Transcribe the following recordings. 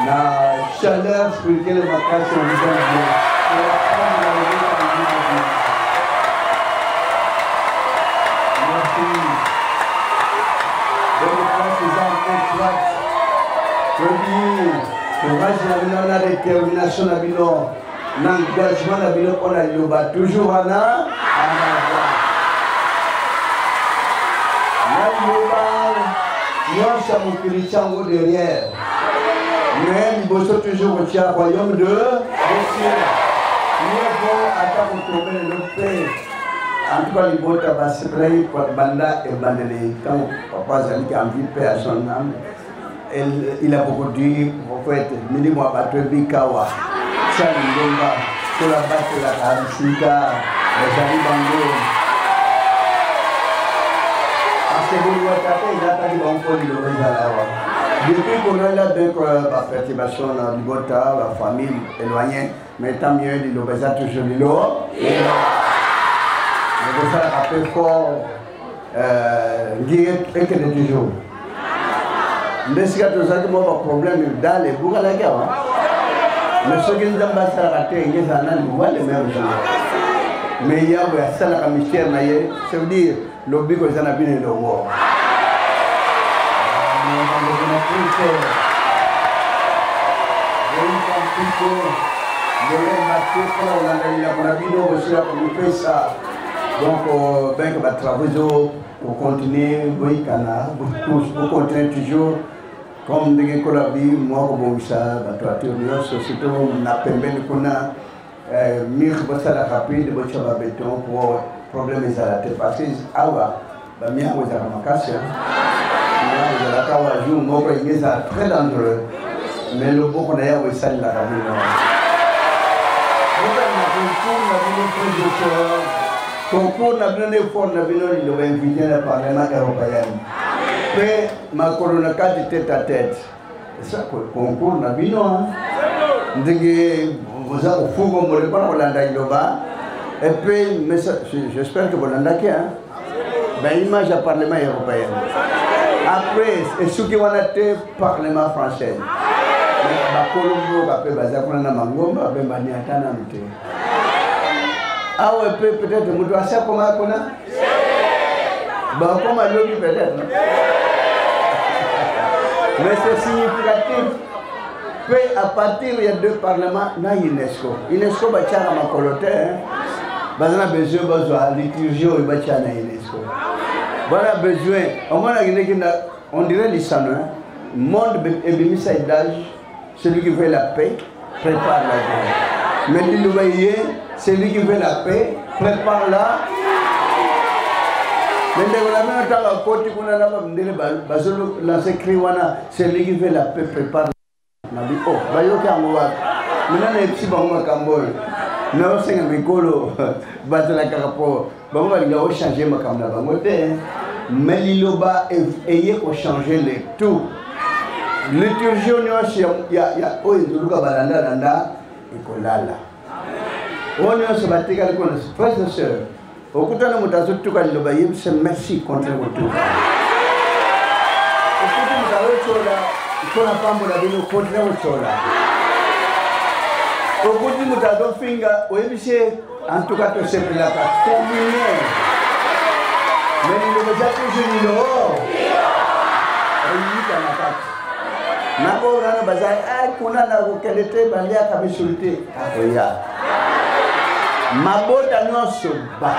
La chaleur spirituelle de ma classe en disant merci. De la classe des enfants, courage, la détermination, l'engagement, on a toujours en a. Nous sommes chrétiens derrière. Mais nous sommes toujours au royaume de Dieu. Nous avons attaqué le paix. En tout cas, les beaux tabac, c'est vrai, Banda et Bandele. Quand papa Zali a envie de paix à son âme, il a beaucoup dit, prophète, Milimo Abatobi Kawa, Chalindonga, sur la base de la Karisika, Zali Bango. Depuis qu'on a là la perturbation dans le Bota, la famille éloignée, mais tant mieux, il a toujours l'eau. Et ça a fait fort, guérir et que de toujours. Mais si tu as un problème dans les boucs à la guerre, mais ceux qui nous ont raté, ils ont les mêmes gens. Mais il y a un mystère, ça veut dire le but que ça n'a bien le voir. Donc, ben que travailler pour continuer, oui, pour continuer toujours comme des collabis, moi, comme ça, la société, on a permis de connaître. Mir basala rapide bochaba béton pour problème ezalate parce que awa ba mia ko za makasi ya za kawa ju moko ingeza très dangereux mais le boko na ya we sala la ramino concours na bino fort na bino le invité le parlement européen mais ma corona carte tête à tête ça concours na bino ndenge vous avez au fond comme le parlement et puis j'espère que vous l'avez ben image à parlement européen après et ceux qui ont été parlement français mais Colombo après bazakuna na mangomba ben bani atana mte ah ouais peut-être nous doit ça comment kona ben comme lobby peut-être mais c'est significatif. Puis à partir il y a deux parlements dans l'UNESCO. l'UNESCO va faire ma coloté. On a besoin de liturgie au bâtiment de l'UNESCO. On a besoin, on dirait l'Isano, monde et d'âge, celui qui veut la paix, prépare la guerre. Mais l'Ilouaïe, celui qui veut la paix, prépare la. Mais on a un côté qu'on a celui qui veut la paix, prépare la. Oh, bayoka amwa. Mina na psi bango makamboy. Na osenga mikolo batela karapo. Bango balinga o changer makamna bango te. Mais liloba eye ko changer le tout. Liturgie on ya oyinduluka balanda landa ikolala. On est se batika ko frères et sœurs. Okutana mutazo tuka liloba yebse merci contre vous tout. Okutana mutazo chola kuna pambo la bino contre au chola. Au bout du moutado finga, oui, en tout cas, tu sais que la carte terminée. Mais il ne veut toujours ni l'eau. Il y a la carte. Nako rana bazai, ah, kuna na qualité balia kabisulté. Akoya. Mabota nyoso ba.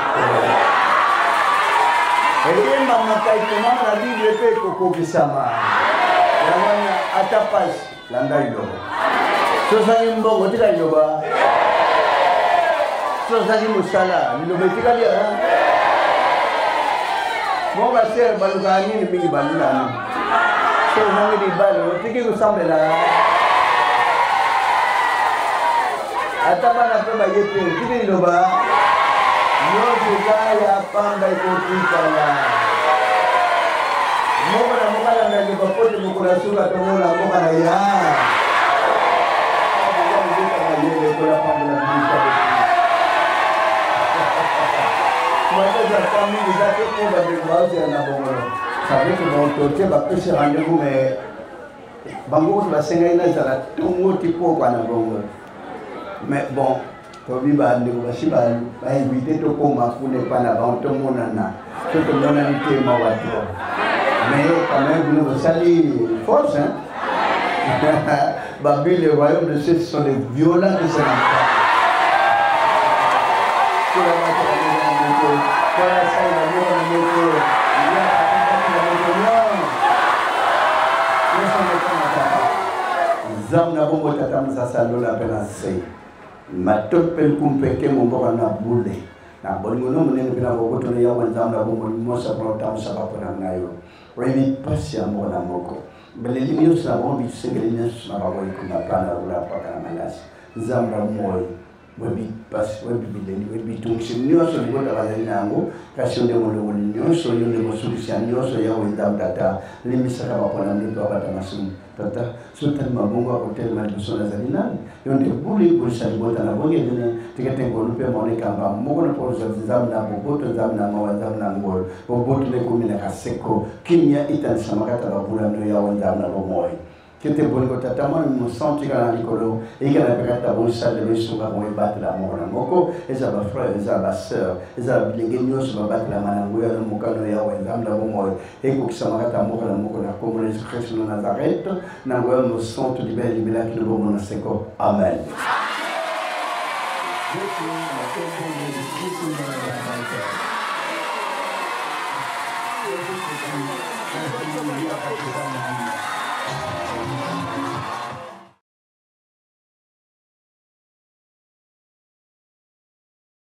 Et maman kai comment la Bible fait koko bisama. La atapas landailo. Sosani mbongo tika yoba. Sosani musala, nilometika dia. Monga ser balugani ni mingi balula. Sosani di balo, tiki kusambela. ata bana pe bayete kini loba yote kaya panda ikotika la moka na ndio popote mkula suka tomola moka na ya yeye kwa panda na bisa mwana za famili zake kwa baadhi na bongo sababu tunaotoke bapesha rendez-vous mais bango basenga ina za tungo tipo kwa na bongo mais bon tobi ba ndiko bashiba ba invité to koma kule pana ba otomonana to mona ni tema watu mais quand même nous sali force hein Babi les royaumes de ceux sont des violents qui se n'entendent Zam na bongo tatam sa salola penase matopel kumpeke momboka na bule na bongo no munene pina bongo to ya wanzam na bongo mosa protam sababu na nayo wewe pasi ambo na moko beleli miyo sa bongo bisengeli na bawo ikuna pana ula paka na malasi zam na moyo webi pasi webi bileli webi tungsi nyoso ngota bazali nango kasi onde molo nyoso yonde mosulisha nyoso ya wenda data limisaka bapona mito abata masumu tata sultan mabongo hotel madusona zalina yonde buli bulshali bota na bonge dine tikete ngolu pe mone kamba mogo na por zam na boboto zam na mawa zam na ngol boboto le kumina kaseko kimya itan samakata babula no ya wenda na bomoy kete bongo tata mo mo senti kana likolo e kana pekata bon salle de suka mo battre la mona moko eza ba frère eza ba sœur eza bilinge nyoso ba battre la manango ya mokano ya wenda na bomoy e ko kisamakata moko na comme les Christ de Nazareth na ngoya mo senti libela ki no mo na seko amen. Thank you.